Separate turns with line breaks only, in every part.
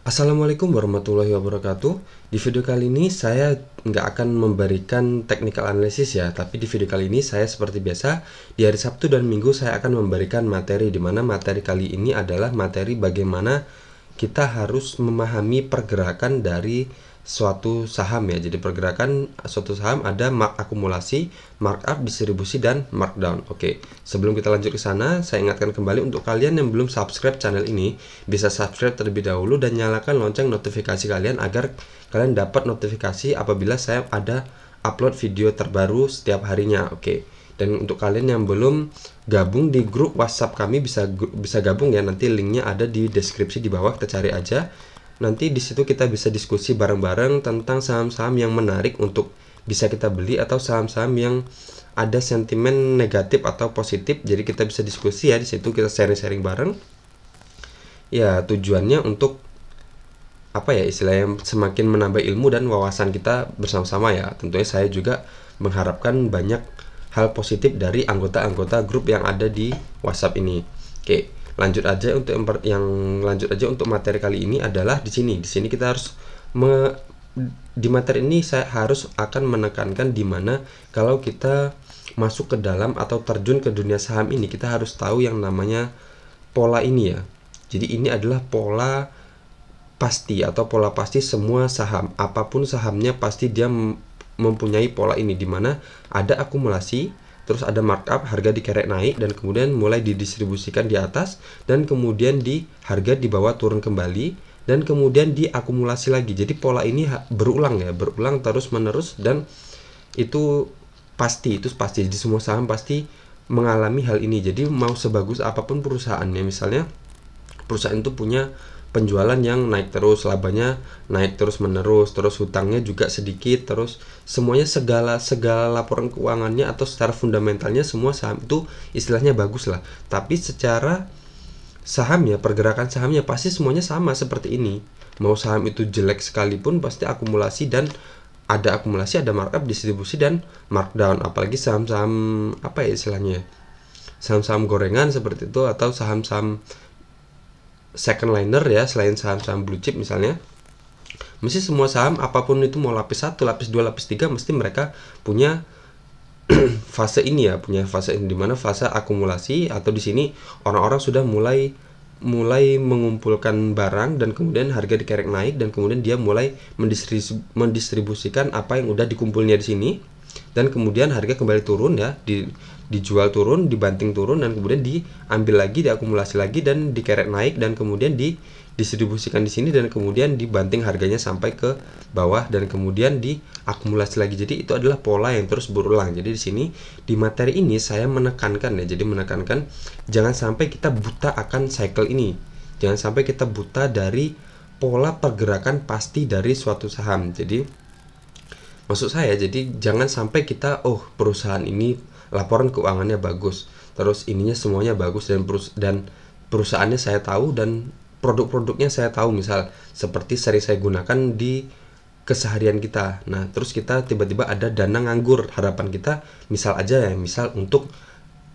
Assalamualaikum warahmatullahi wabarakatuh. Di video kali ini saya nggak akan memberikan technical analysis ya, tapi di video kali ini saya seperti biasa di hari Sabtu dan Minggu saya akan memberikan materi, di mana materi kali ini adalah materi bagaimana kita harus memahami pergerakan dari suatu saham ya. Jadi pergerakan suatu saham ada mark akumulasi, markup, distribusi, dan markdown. Oke, sebelum kita lanjut ke sana, saya ingatkan kembali untuk kalian yang belum subscribe channel ini, bisa subscribe terlebih dahulu dan nyalakan lonceng notifikasi kalian agar kalian dapat notifikasi apabila saya ada upload video terbaru setiap harinya. Oke. Dan untuk kalian yang belum gabung di grup WhatsApp kami bisa gabung ya, nanti linknya ada di deskripsi di bawah, kita cari aja. Nanti di situ kita bisa diskusi bareng-bareng tentang saham-saham yang menarik untuk bisa kita beli atau saham-saham yang ada sentimen negatif atau positif. Jadi kita bisa diskusi ya, di situ kita sharing-sharing bareng. Ya, tujuannya untuk apa ya, istilahnya semakin menambah ilmu dan wawasan kita bersama-sama ya. Tentunya saya juga mengharapkan banyak hal positif dari anggota-anggota grup yang ada di WhatsApp ini. Oke, lanjut aja untuk materi kali ini adalah di sini kita harus di materi ini saya harus akan menekankan di mana kalau kita masuk ke dalam atau terjun ke dunia saham ini, kita harus tahu yang namanya pola ini ya. Jadi ini adalah pola pasti atau pola pasti semua saham, apapun sahamnya pasti dia mempunyai pola ini, dimana ada akumulasi, terus ada markup, harga dikerek naik dan kemudian mulai didistribusikan di atas, dan kemudian di harga di bawah turun kembali, dan kemudian diakumulasi lagi. Jadi pola ini berulang ya, berulang terus menerus, dan itu pasti. Jadi semua saham pasti mengalami hal ini. Jadi mau sebagus apapun perusahaannya, misalnya perusahaan itu punya penjualan yang naik terus, labanya naik terus menerus, terus hutangnya juga sedikit, terus semuanya segala laporan keuangannya atau secara fundamentalnya semua saham itu istilahnya bagus lah. Tapi secara sahamnya, pergerakan sahamnya pasti semuanya sama seperti ini. Mau saham itu jelek sekalipun pasti akumulasi, dan ada akumulasi, ada markup, distribusi, dan markdown. Apalagi saham-saham apa ya istilahnya, saham-saham gorengan seperti itu, atau saham-saham second liner ya, selain saham-saham blue chip misalnya, mesti semua saham apapun itu, mau lapis 1, lapis 2, lapis 3, mesti mereka punya fase ini ya, punya fase ini, dimana fase akumulasi, atau di sini orang-orang sudah mulai mengumpulkan barang dan kemudian harga dikerek naik, dan kemudian dia mulai mendistribusikan apa yang udah dikumpulnya di sini, dan kemudian harga kembali turun ya, dijual turun, dibanting turun, dan kemudian diambil lagi, diakumulasi lagi, dan dikerek naik, dan kemudian didistribusikan di sini, dan kemudian dibanting harganya sampai ke bawah, dan kemudian diakumulasi lagi. Jadi itu adalah pola yang terus berulang. Jadi di sini di materi ini saya menekankan ya, jadi menekankan jangan sampai kita buta akan cycle ini. Jangan sampai kita buta dari pola pergerakan pasti dari suatu saham. Jadi maksud saya, jadi jangan sampai kita perusahaan ini laporan keuangannya bagus, terus ininya semuanya bagus, dan perusahaannya saya tahu, dan produk-produknya saya tahu, misal seperti sering saya gunakan di keseharian kita. Nah, terus kita tiba-tiba ada dana nganggur, harapan kita misal untuk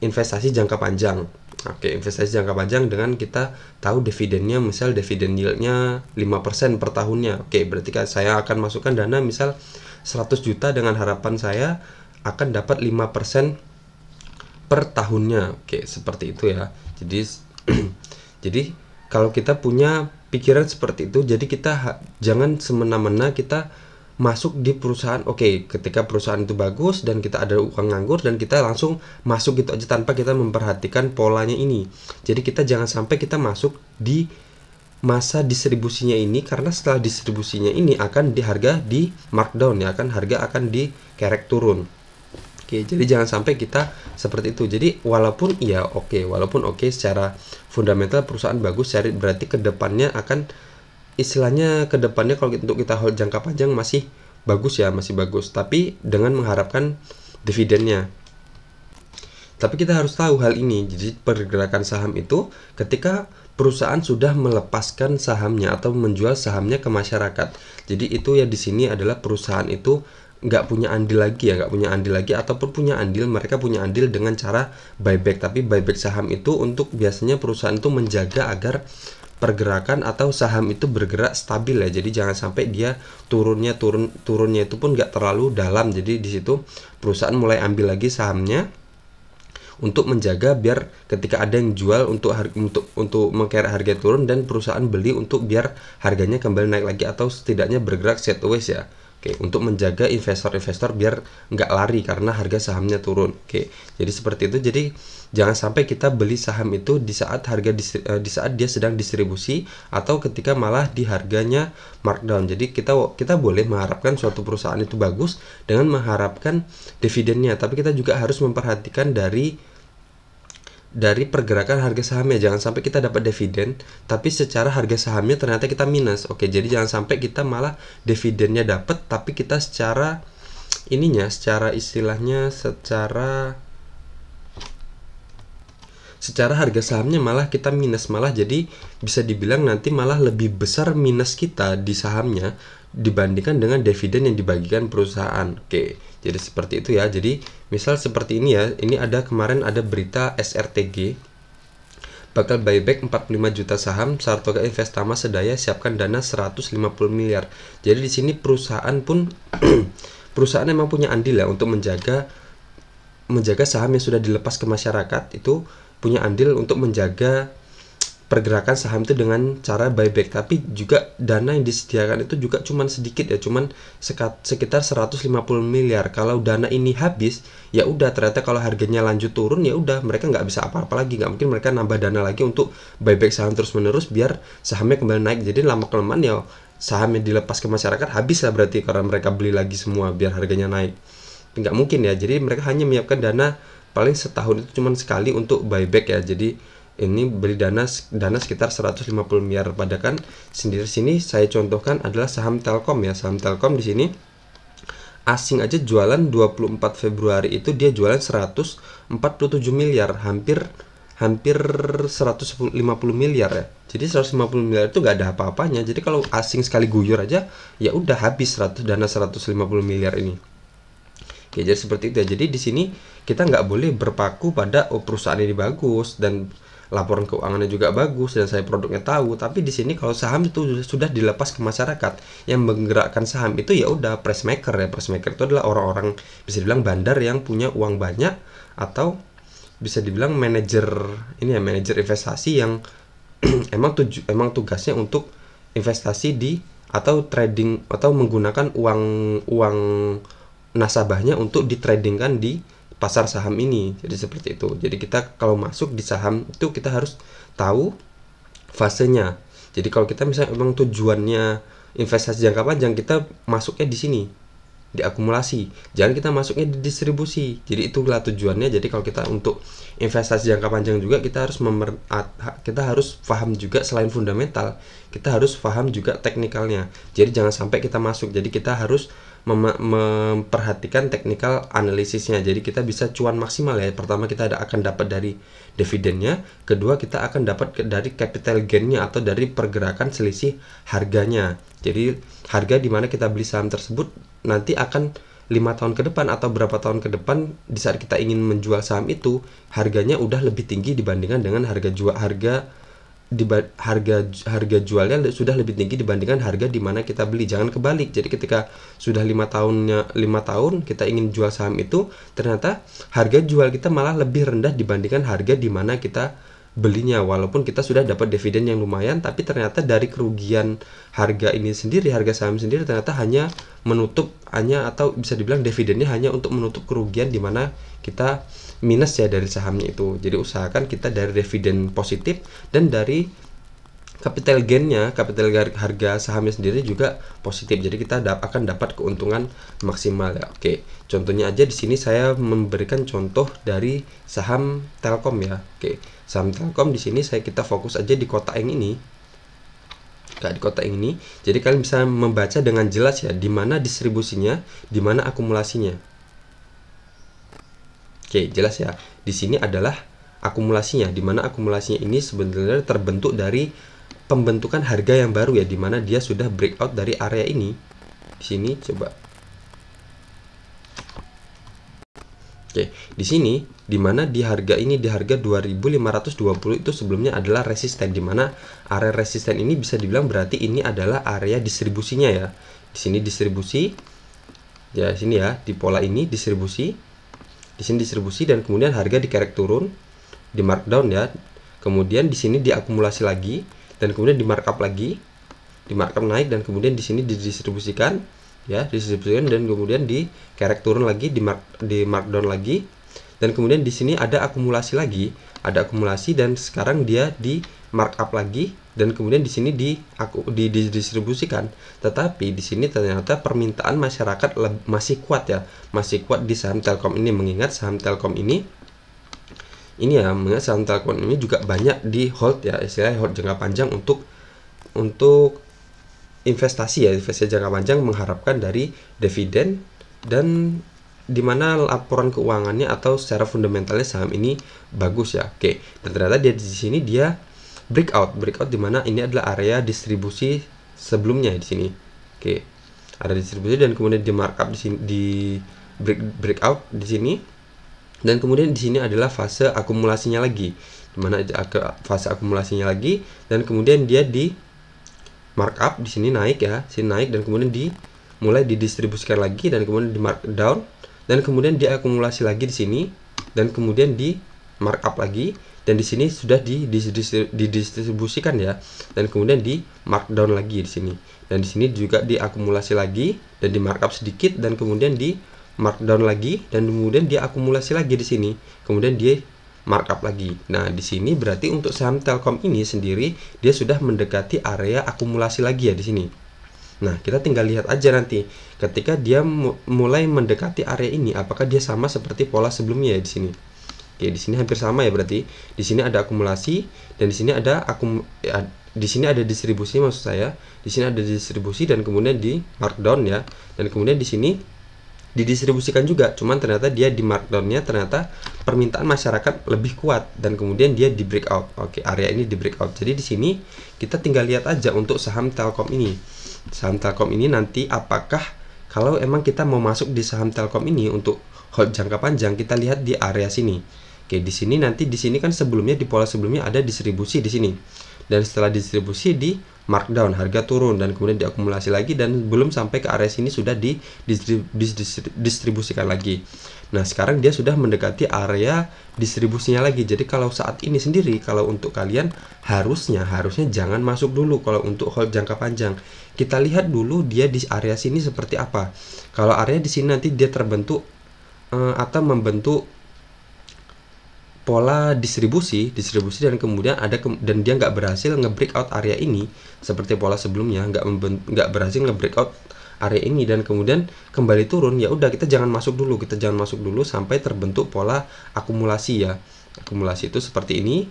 investasi jangka panjang. Oke, investasi jangka panjang dengan kita tahu dividennya, misal dividen yieldnya 5% per tahunnya. Oke, berarti saya akan masukkan dana misal 100 juta dengan harapan saya akan dapat 5% per tahunnya. Oke, seperti itu ya. Jadi jadi kalau kita punya pikiran seperti itu, jadi kita jangan semena-mena kita masuk di perusahaan. Oke, ketika perusahaan itu bagus dan kita ada uang nganggur, dan kita langsung masuk gitu aja tanpa kita memperhatikan polanya ini. Jadi kita jangan sampai kita masuk di masa distribusinya ini, karena setelah distribusinya ini akan harga di markdown ya, harga akan dikerek turun. Oke, jadi jangan sampai kita seperti itu. Jadi walaupun secara fundamental perusahaan bagus, berarti kedepannya akan istilahnya kalau untuk kita hold jangka panjang masih bagus ya, masih bagus, tapi dengan mengharapkan dividennya. Tapi kita harus tahu hal ini. Jadi pergerakan saham itu ketika perusahaan sudah melepaskan sahamnya atau menjual sahamnya ke masyarakat. Jadi itu ya, di sini adalah perusahaan itu nggak punya andil lagi ataupun punya andil, mereka punya andil dengan cara buyback. Tapi buyback saham itu untuk biasanya perusahaan itu menjaga agar pergerakan atau saham itu bergerak stabil ya. Jadi jangan sampai dia turunnya itu pun nggak terlalu dalam. Jadi di situ perusahaan mulai ambil lagi sahamnya untuk menjaga biar ketika ada yang jual untuk mengkerek harga turun dan perusahaan beli untuk biar harganya kembali naik lagi atau setidaknya bergerak sideways ya. Oke, untuk menjaga investor-investor biar nggak lari karena harga sahamnya turun. Oke, jadi seperti itu. Jadi jangan sampai kita beli saham itu di saat di saat dia sedang distribusi atau ketika malah di harganya markdown. Jadi kita boleh mengharapkan suatu perusahaan itu bagus dengan mengharapkan dividennya, tapi kita juga harus memperhatikan dari pergerakan harga sahamnya. Jangan sampai kita dapat dividen tapi secara harga sahamnya ternyata kita minus. Oke, jadi jangan sampai kita malah dividennya dapat tapi kita secara harga sahamnya malah kita minus, malah jadi bisa dibilang nanti malah lebih besar minus kita di sahamnya dibandingkan dengan dividen yang dibagikan perusahaan. Oke, jadi seperti itu ya. Jadi misal seperti ini ya, ini kemarin ada berita SRTG bakal buyback 45 juta saham, Sartoga Investama Sedaya siapkan dana 150 miliar. Jadi di sini perusahaan pun perusahaan memang punya andil ya untuk menjaga saham yang sudah dilepas ke masyarakat, itu punya andil untuk menjaga pergerakan saham itu dengan cara buyback. Tapi juga dana yang disediakan itu juga cuman sedikit ya, cuman sekitar 150 miliar. Kalau dana ini habis, ya udah ternyata kalau harganya lanjut turun ya udah mereka nggak bisa apa-apa lagi, nggak mungkin mereka nambah dana lagi untuk buyback saham terus-menerus biar sahamnya kembali naik. Jadi lama kelamaan ya saham yang dilepas ke masyarakat habis lah berarti karena mereka beli lagi semua biar harganya naik. Nggak mungkin ya. Jadi mereka hanya menyiapkan dana paling setahun itu cuman sekali untuk buyback ya. Jadi ini beli dana sekitar 150 miliar. Padahal kan sini saya contohkan adalah saham Telkom ya. Saham Telkom di sini asing aja jualan 24 Februari itu dia jualan 147 miliar, hampir 150 miliar ya. Jadi 150 miliar itu gak ada apa-apanya. Jadi kalau asing sekali guyur aja ya udah habis dana 150 miliar ini. Oke, jadi seperti itu ya. Jadi di sini kita nggak boleh berpaku pada perusahaan ini bagus dan laporan keuangannya juga bagus dan saya produknya tahu, tapi di sini kalau saham itu sudah dilepas ke masyarakat, yang menggerakkan saham itu ya udah press maker ya. Press maker itu adalah orang-orang bisa dibilang bandar yang punya uang banyak atau bisa dibilang manajer investasi yang emang tugasnya untuk investasi atau trading atau menggunakan uang nasabahnya untuk ditradingkan di pasar saham ini. Jadi seperti itu. Jadi kita kalau masuk di saham itu kita harus tahu fasenya. Jadi kalau kita misalnya memang tujuannya investasi jangka panjang, kita masuknya di sini, di akumulasi. Jangan kita masuknya di distribusi. Jadi itulah tujuannya. Jadi kalau kita untuk investasi jangka panjang juga kita harus paham juga selain fundamental, kita harus paham juga teknikalnya. Jadi jangan sampai kita masuk. Jadi kita harus memperhatikan technical analisisnya. Jadi kita bisa cuan maksimal ya. Pertama kita akan dapat dari dividennya, kedua kita akan dapat dari capital gainnya atau dari pergerakan selisih harganya. Jadi harga di mana kita beli saham tersebut nanti akan 5 tahun ke depan atau berapa tahun ke depan di saat kita ingin menjual saham itu harganya udah lebih tinggi dibandingkan dengan harga jualnya sudah lebih tinggi dibandingkan harga di mana kita beli. Jangan kebalik. Jadi ketika sudah 5 tahun kita ingin jual saham itu, ternyata harga jual kita malah lebih rendah dibandingkan harga di mana kita belinya. Walaupun kita sudah dapat dividen yang lumayan, tapi ternyata dari kerugian harga saham sendiri ternyata atau bisa dibilang dividennya hanya untuk menutup kerugian di mana kita minus ya dari sahamnya itu. Jadi usahakan kita dari dividen positif dan dari capital gainnya, capital harga sahamnya sendiri juga positif. Jadi kita akan dapat keuntungan maksimal ya. Oke, contohnya aja di sini saya memberikan contoh dari saham Telkom ya. Oke, saham Telkom di sini kita fokus aja di kotak yang ini. Di kotak ini. Jadi kalian bisa membaca dengan jelas ya di mana distribusinya, di mana akumulasinya. Oke, jelas ya. Di sini adalah akumulasinya, di mana akumulasinya ini sebenarnya terbentuk dari pembentukan harga yang baru ya, di mana dia sudah breakout dari area ini. Di sini coba. Oke, di sini dimana di harga ini, di harga 2520 itu sebelumnya adalah resisten, dimana area resisten ini bisa dibilang berarti ini adalah area distribusinya ya. Di sini distribusi ya, sini ya, di pola ini distribusi, di sini distribusi, dan kemudian harga dikerek turun, di markdown ya, kemudian di sini diakumulasi lagi, dan kemudian di markup lagi, di markup naik, dan kemudian di sini didistribusikan ya, distribusikan, dan kemudian dikerek turun lagi, di markdown lagi, dan kemudian di sini ada akumulasi lagi, ada akumulasi, dan sekarang dia di markup lagi, dan kemudian di sini didistribusikan. Tetapi di sini ternyata permintaan masyarakat masih kuat ya, masih kuat di saham Telkom ini, mengingat saham Telkom ini ya, mengingat saham Telkom ini juga banyak di hold ya, istilahnya hold jangka panjang untuk investasi ya, investasi jangka panjang mengharapkan dari dividen, dan dimana laporan keuangannya atau secara fundamentalnya saham ini bagus ya. Oke, dan ternyata dia di sini dia breakout dimana ini adalah area distribusi sebelumnya di sini. Oke, ada distribusi, dan kemudian di markup di sini, di breakout di sini, dan kemudian di sini adalah fase akumulasinya lagi, dimana fase akumulasinya lagi, dan kemudian dia di markup di sini naik ya, sini naik, dan kemudian mulai didistribusikan lagi, dan kemudian di markdown, dan kemudian diakumulasi lagi di sini, dan kemudian di markup lagi, dan di sini sudah didistribusikan ya, dan kemudian di markdown lagi di sini, dan di sini juga diakumulasi lagi, dan di markup sedikit, dan kemudian di markdown lagi, dan kemudian diakumulasi lagi di sini, kemudian di markup lagi. Nah, di sini berarti untuk saham Telkom ini sendiri dia sudah mendekati area akumulasi lagi ya di sini. Nah, kita tinggal lihat aja nanti ketika dia mulai mendekati area ini, apakah dia sama seperti pola sebelumnya ya di sini. Oke, di sini hampir sama ya, berarti di sini ada akumulasi, dan di sini ada di sini ada distribusi, maksud saya di sini ada distribusi, dan kemudian di markdown ya, dan kemudian di sini didistribusikan juga, cuman ternyata dia di markdownnya ternyata permintaan masyarakat lebih kuat, dan kemudian dia di breakout. Oke, area ini di breakout. Jadi di sini kita tinggal lihat aja untuk saham Telkom ini. Saham Telkom ini nanti apakah kalau emang kita mau masuk di saham Telkom ini untuk hold jangka panjang, kita lihat di area sini. Oke, di sini nanti di sini kan sebelumnya di pola sebelumnya ada distribusi di sini. Dan setelah distribusi di markdown, harga turun, dan kemudian diakumulasi lagi, dan belum sampai ke area sini sudah didistribusikan lagi. Nah, sekarang dia sudah mendekati area distribusinya lagi. Jadi kalau saat ini sendiri, kalau untuk kalian harusnya jangan masuk dulu kalau untuk hold jangka panjang. Kita lihat dulu dia di area sini seperti apa. Kalau area di sini nanti dia terbentuk atau membentuk pola distribusi, dan kemudian dan dia nggak berhasil nge-breakout area ini seperti pola sebelumnya, nggak berhasil nge-breakout area ini, dan kemudian kembali turun, ya udah kita jangan masuk dulu, sampai terbentuk pola akumulasi ya. Akumulasi itu seperti ini.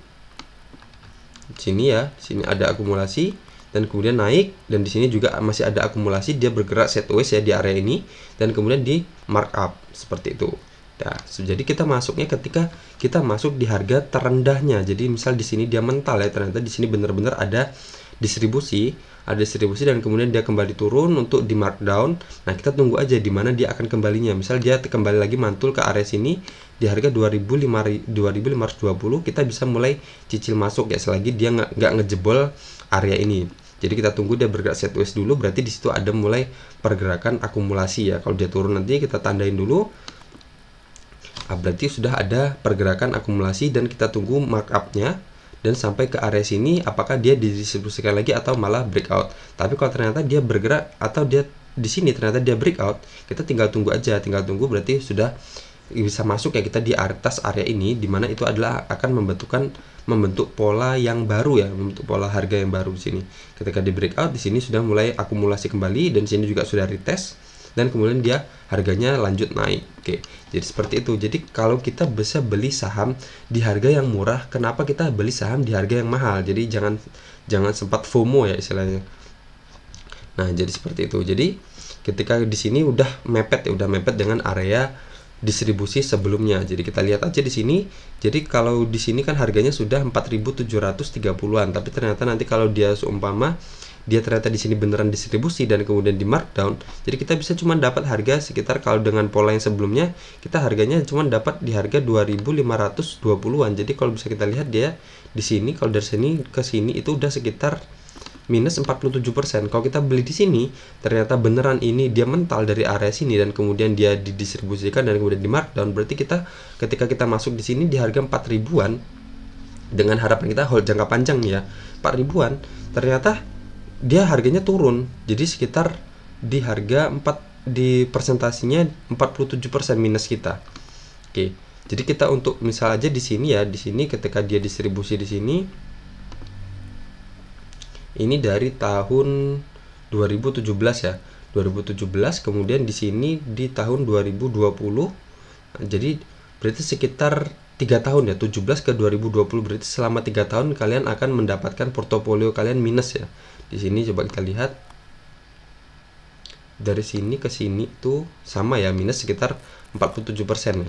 Di sini ya, di sini ada akumulasi, dan kemudian naik, dan di sini juga masih ada akumulasi, dia bergerak sideways ya di area ini, dan kemudian di markup seperti itu. Nah, jadi kita masuknya ketika kita masuk di harga terendahnya. Jadi misal di sini dia mental ya, ternyata di sini benar-benar ada distribusi, dan kemudian dia kembali turun untuk di markdown. Nah, kita tunggu aja di mana dia akan kembalinya. Misal dia kembali lagi mantul ke area sini di harga 2520, kita bisa mulai cicil masuk ya, selagi dia nggak ngejebol area ini. Jadi kita tunggu dia bergerak sideways dulu, berarti di situ ada mulai pergerakan akumulasi ya. Kalau dia turun nanti kita tandain dulu. Berarti sudah ada pergerakan akumulasi, dan kita tunggu markupnya dan sampai ke area sini apakah dia didistribusikan lagi atau malah breakout. Tapi kalau ternyata dia bergerak atau dia di sini ternyata dia breakout, kita tinggal tunggu aja, berarti sudah bisa masuk ya kita di atas area ini, dimana itu adalah akan membentuk pola yang baru ya, membentuk pola harga yang baru di sini. Ketika di breakout di sini sudah mulai akumulasi kembali, dan di sini juga sudah retest, dan kemudian dia harganya lanjut naik. Oke, jadi seperti itu. Jadi kalau kita bisa beli saham di harga yang murah, kenapa kita beli saham di harga yang mahal? Jadi jangan sempat FOMO ya istilahnya. Nah, jadi seperti itu. Jadi ketika di sini udah mepet dengan area distribusi sebelumnya. Jadi kita lihat aja di sini. Jadi kalau di sini kan harganya sudah 4.730-an, tapi ternyata nanti kalau dia seumpama dia ternyata di sini beneran distribusi dan kemudian di markdown, jadi kita bisa cuma dapat harga sekitar, kalau dengan pola yang sebelumnya kita harganya cuma dapat di harga 2.520-an. Jadi kalau bisa kita lihat dia di sini, kalau dari sini ke sini itu udah sekitar minus 47%. Kalau kita beli di sini, ternyata beneran ini dia mental dari area sini dan kemudian dia didistribusikan dan kemudian di markdown, berarti kita ketika kita masuk di sini di harga 4.000-an dengan harapan kita hold jangka panjang ya, 4.000-an, ternyata dia harganya turun. Jadi sekitar di harga 4, di persentasinya 47% minus kita. Oke. Jadi kita untuk misal aja di sini ya, di sini ketika dia distribusi di sini, ini dari tahun 2017 ya, 2017, kemudian di sini di tahun 2020. Jadi berarti sekitar 3 tahun ya, 17 ke 2020, berarti selama 3 tahun kalian akan mendapatkan portofolio kalian minus ya. Di sini coba kita lihat, dari sini ke sini tuh sama ya, minus sekitar 47% ya.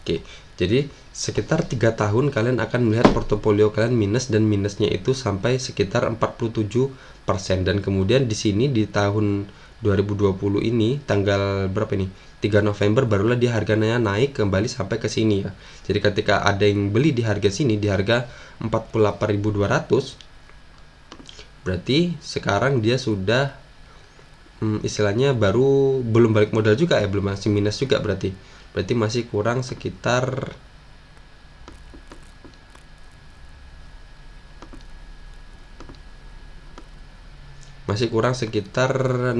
Oke, jadi sekitar 3 tahun kalian akan melihat portofolio kalian minus, dan minusnya itu sampai sekitar 47%. Dan kemudian di sini di tahun 2020 ini tanggal berapa ini? 3 November barulah dia harganya naik kembali sampai ke sini ya. Jadi ketika ada yang beli di harga sini, di harga 48.200, berarti sekarang dia sudah istilahnya baru belum balik modal juga ya, belum, masih minus juga, berarti masih kurang sekitar masih kurang sekitar 6%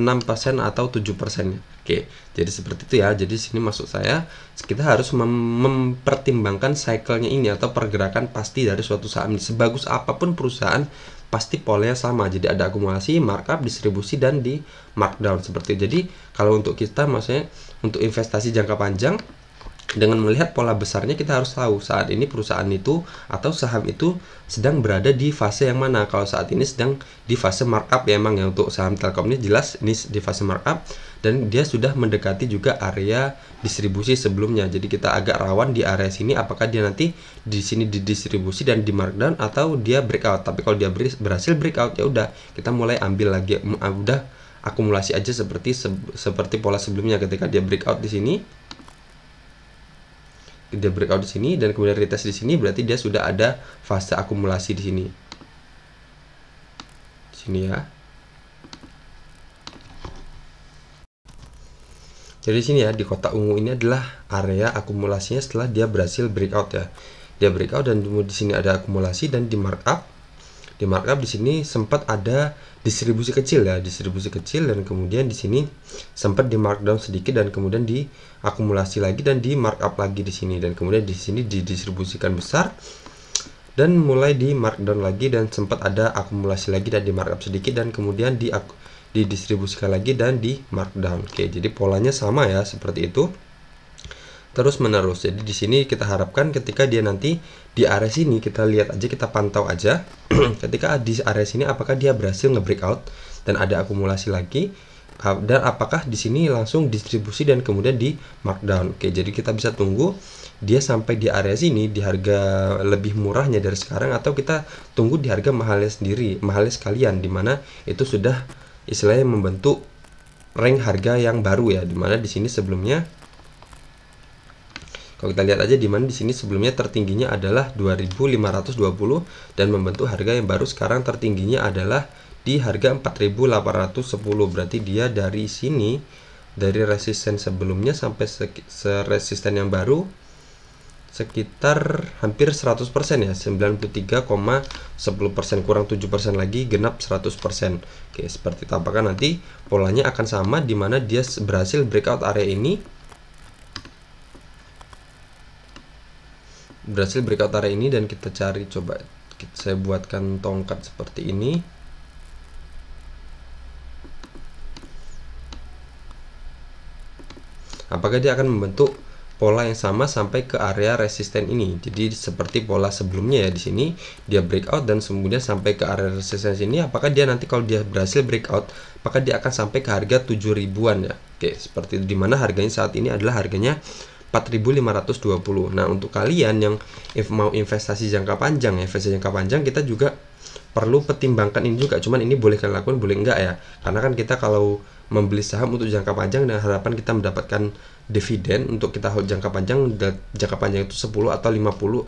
atau 7% ya. Oke, jadi seperti itu ya. Jadi sini maksud saya, kita harus mempertimbangkan cycle-nya ini atau pergerakan pasti dari suatu saham. Sebagus apapun perusahaan, pasti polanya sama. Jadi ada akumulasi, markup, distribusi, dan di markdown seperti itu. Jadi kalau untuk kita, maksudnya untuk investasi jangka panjang, dengan melihat pola besarnya, kita harus tahu saat ini perusahaan itu atau saham itu sedang berada di fase yang mana. Kalau saat ini sedang di fase markup ya, emang ya, untuk saham Telkom ini jelas ini di fase markup, dan dia sudah mendekati juga area distribusi sebelumnya. Jadi kita agak rawan di area sini, apakah dia nanti di sini didistribusi dan di markdown atau dia breakout. Tapi kalau dia berhasil breakout, ya udah kita mulai ambil lagi, udah akumulasi aja seperti pola sebelumnya. Ketika dia breakout di sini, dia breakout di sini dan kemudian retest di sini, berarti dia sudah ada fase akumulasi di sini. Di sini ya. Jadi sini ya, di kotak ungu ini adalah area akumulasinya setelah dia berhasil breakout ya. Dia breakout dan di sini ada akumulasi, dan di markup. Di markup di sini sempat ada distribusi kecil ya, distribusi kecil, dan kemudian di sini sempat di markdown sedikit dan kemudian di akumulasi lagi dan di markup lagi di sini, dan kemudian di sini didistribusikan besar dan mulai di markdown lagi dan sempat ada akumulasi lagi dan di markup sedikit dan kemudian didistribusikan lagi dan di markdown. Oke, jadi polanya sama ya, seperti itu terus menerus. Jadi di sini kita harapkan ketika dia nanti di area sini, kita lihat aja, kita pantau aja ketika di area sini apakah dia berhasil nge-breakout dan ada akumulasi lagi, dan apakah di sini langsung distribusi dan kemudian di markdown. Oke, jadi kita bisa tunggu dia sampai di area sini di harga lebih murahnya dari sekarang, atau kita tunggu di harga mahalnya sendiri, mahalnya sekalian, dimana itu sudah istilahnya membentuk rank harga yang baru ya, dimana di sini sebelumnya, kalau kita lihat aja, dimana di sini sebelumnya tertingginya adalah 2.520 dan membentuk harga yang baru sekarang tertingginya adalah di harga 4.810. Berarti dia dari sini, dari resisten sebelumnya sampai resisten yang baru sekitar hampir 100% ya, 93,10%, kurang 7% lagi, genap 100%. Oke, seperti itu. Apakah nanti polanya akan sama, dimana dia berhasil breakout area ini, dan kita cari, coba saya buatkan tongkat seperti ini. Apakah dia akan membentuk pola yang sama sampai ke area resisten ini? Jadi seperti pola sebelumnya ya, di sini dia breakout dan kemudian sampai ke area resisten ini. Apakah dia nanti kalau dia berhasil breakout, apakah dia akan sampai ke harga 7.000-an ya? Oke, seperti itu, dimana harganya saat ini adalah harganya 4.520. Nah, untuk kalian yang mau investasi jangka panjang ya, investasi jangka panjang kita juga perlu pertimbangkan ini juga. Cuman ini boleh kalian lakukan, boleh enggak ya, karena kan kita kalau membeli saham untuk jangka panjang dengan harapan kita mendapatkan dividen untuk kita hold jangka panjang itu 10 atau 10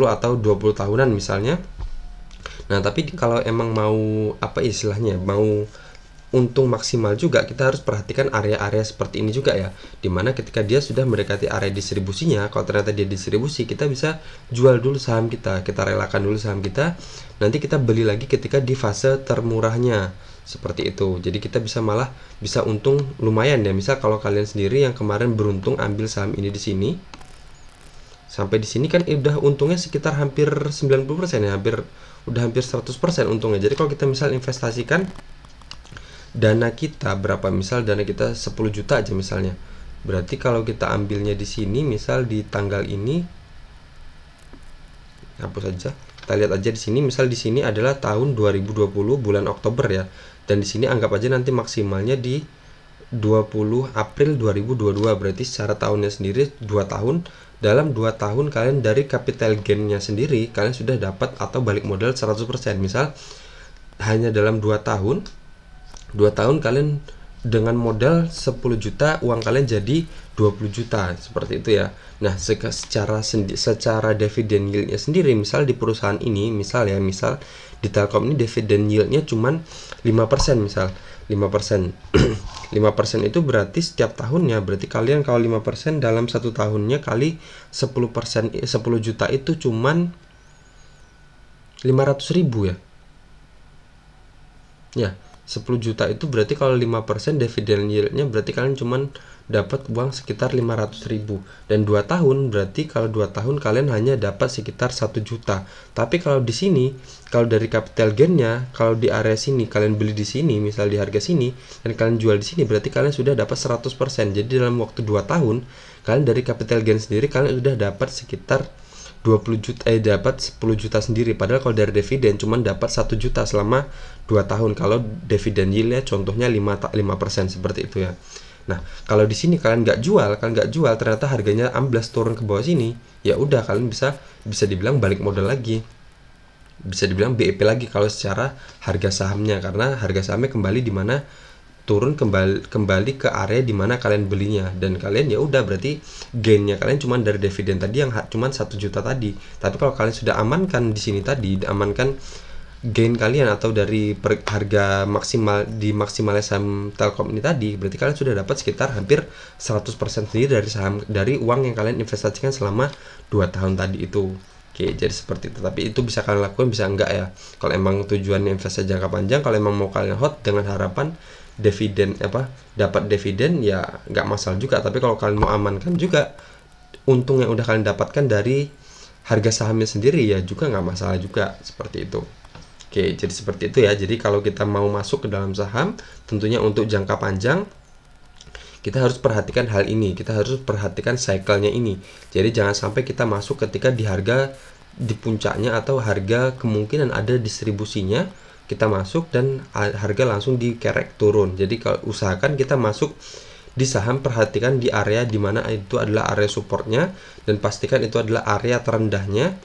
atau 20 tahunan misalnya. Nah, tapi kalau emang mau mau untung maksimal juga, kita harus perhatikan area-area seperti ini juga ya, dimana ketika dia sudah mendekati area distribusinya, kalau ternyata dia distribusi, kita bisa jual dulu saham kita relakan dulu saham kita, nanti kita beli lagi ketika di fase termurahnya, seperti itu. Jadi kita malah bisa untung lumayan ya. Misal kalau kalian sendiri yang kemarin beruntung ambil saham ini di sini, sampai di sini kan udah untungnya sekitar hampir 90% ya, udah hampir 100% untungnya. Jadi kalau kita misal investasikan dana kita berapa, misal dana kita 10 juta aja misalnya, berarti kalau kita ambilnya di sini misal di tanggal ini, hapus aja, kita lihat aja di sini, misal di sini adalah tahun 2020 bulan Oktober ya, dan di sini anggap aja nanti maksimalnya di 20 April 2022, berarti secara tahunnya sendiri 2 tahun. Dalam 2 tahun kalian dari capital gain-nya sendiri kalian sudah dapat atau balik modal 100%. Misal hanya dalam 2 tahun kalian dengan modal 10 juta, uang kalian jadi 20 juta, seperti itu ya. Nah, secara dividen yield-nya sendiri, misal di perusahaan ini, misal di Telkom ini dividen yield-nya cuman 5%, misal 5%. 5% itu berarti setiap tahunnya, berarti kalian kalau 5% dalam 1 tahunnya kali 10%, 10 juta itu cuman 500.000 ya. Ya, 10 juta itu berarti kalau 5% dividen yield-nya berarti kalian cuman dapat uang sekitar 500.000, dan 2 tahun berarti kalau 2 tahun kalian hanya dapat sekitar 1 juta. Tapi kalau di sini, kalau dari capital gain-nya, kalau di area sini kalian beli di sini misal di harga sini dan kalian jual di sini, berarti kalian sudah dapat 100%. Jadi dalam waktu 2 tahun kalian dari capital gain sendiri kalian sudah dapat sekitar 20 juta, dapat 10 juta sendiri. Padahal kalau dari dividen cuman dapat 1 juta selama 2 tahun. Kalau dividen yield-nya contohnya 5% seperti itu ya. Nah, kalau di sini kalian nggak jual, ternyata harganya amblas turun ke bawah sini, ya udah kalian bisa dibilang balik modal lagi. Bisa dibilang BEP lagi kalau secara harga sahamnya, karena harga sahamnya kembali di mana turun kembali ke area di mana kalian belinya, dan kalian ya udah berarti gainnya kalian cuman dari dividen tadi yang cuman 1 juta tadi. Tapi kalau kalian sudah amankan di sini tadi, amankan gain kalian atau dari harga maksimal di maksimalnya saham Telkom ini tadi, berarti kalian sudah dapat sekitar hampir 100% sendiri dari uang yang kalian investasikan selama 2 tahun tadi itu. Oke, jadi seperti itu. Tapi itu bisa kalian lakukan, bisa enggak ya. Kalau emang tujuannya investasi jangka panjang, kalau emang mau kalian hot dengan harapan dividen dapat dividen, ya nggak masalah juga. Tapi kalau kalian mau amankan juga untung yang udah kalian dapatkan dari harga sahamnya sendiri, ya juga nggak masalah juga, seperti itu. Oke, jadi seperti itu ya. Jadi kalau kita mau masuk ke dalam saham, tentunya untuk jangka panjang, kita harus perhatikan hal ini. Kita harus perhatikan cycle-nya ini. Jadi jangan sampai kita masuk ketika di harga di puncaknya atau harga kemungkinan ada distribusinya, kita masuk dan harga langsung dikerek turun. Jadi kalau usahakan kita masuk di saham, perhatikan di area dimana itu adalah area supportnya, dan pastikan itu adalah area terendahnya,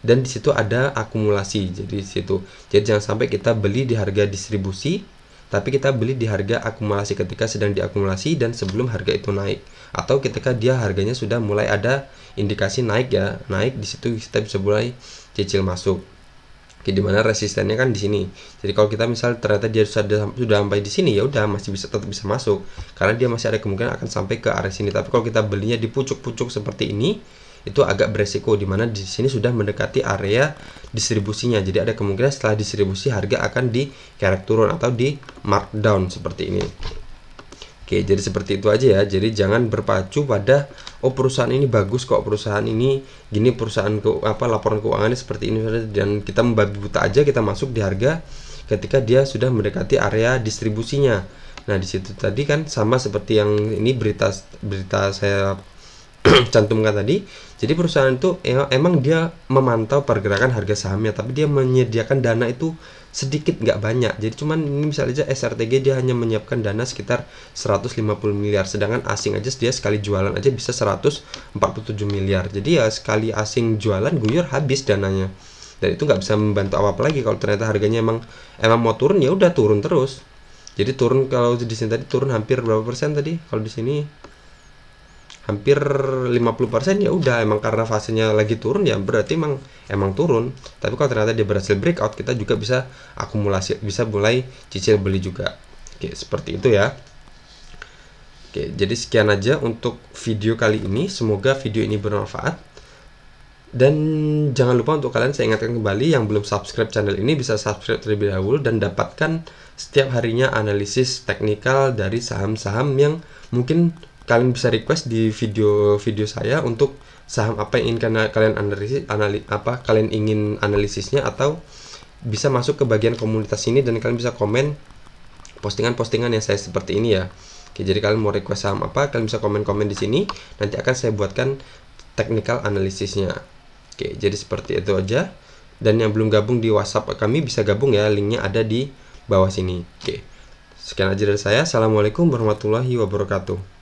dan di situ ada akumulasi. Jadi jangan sampai kita beli di harga distribusi, tapi kita beli di harga akumulasi ketika sedang diakumulasi dan sebelum harga itu naik, atau ketika dia harganya sudah mulai ada indikasi naik ya, di situ kita bisa mulai cicil masuk. Oke, dimana resistennya kan di sini. Jadi kalau kita misal ternyata dia sudah sampai di sini, ya udah masih tetap bisa masuk, karena dia masih ada kemungkinan akan sampai ke area sini. Tapi kalau kita belinya di pucuk-pucuk seperti ini, itu agak beresiko, dimana di sini sudah mendekati area distribusinya. Jadi ada kemungkinan setelah distribusi harga akan dikerek turun atau di markdown seperti ini. Oke, jadi seperti itu aja ya. Jadi jangan berpacu pada perusahaan ini bagus kok, perusahaan ini gini, perusahaan laporan keuangannya seperti ini, dan kita membabi buta aja, kita masuk di harga ketika dia sudah mendekati area distribusinya. Nah, di situ tadi kan sama seperti yang ini berita saya cantumkan tadi. Jadi perusahaan itu emang dia memantau pergerakan harga sahamnya, tapi dia menyediakan dana itu sedikit, nggak banyak. Jadi cuman ini misalnya aja SRTG dia hanya menyiapkan dana sekitar 150 miliar, sedangkan asing aja dia sekali jualan aja bisa 147 miliar. Jadi ya sekali asing jualan guyur habis dananya. Dan itu nggak bisa membantu apa-apa lagi. Kalau ternyata harganya emang mau turun, ya udah turun terus. Jadi turun, kalau di sini tadi turun hampir berapa persen tadi? Kalau di sini hampir 50%, ya udah emang karena fasenya lagi turun, ya berarti emang turun. Tapi kalau ternyata dia berhasil breakout, kita juga bisa akumulasi, bisa mulai cicil beli juga. Oke, seperti itu ya. Oke, jadi sekian aja untuk video kali ini. Semoga video ini bermanfaat. Dan jangan lupa untuk kalian, saya ingatkan kembali, yang belum subscribe channel ini bisa subscribe terlebih dahulu dan dapatkan setiap harinya analisis teknikal dari saham-saham yang mungkin kalian bisa request di video-video saya untuk saham apa yang ingin kalian kalian ingin analisisnya, atau bisa masuk ke bagian komunitas ini dan kalian bisa komen postingan-postingan yang saya seperti ini ya. Oke, jadi kalian mau request saham apa, kalian bisa komen-komen di sini, nanti akan saya buatkan technical analisisnya. Oke, jadi seperti itu aja. Dan yang belum gabung di WhatsApp kami bisa gabung ya, linknya ada di bawah sini. Oke, sekian aja dari saya. Assalamualaikum warahmatullahi wabarakatuh.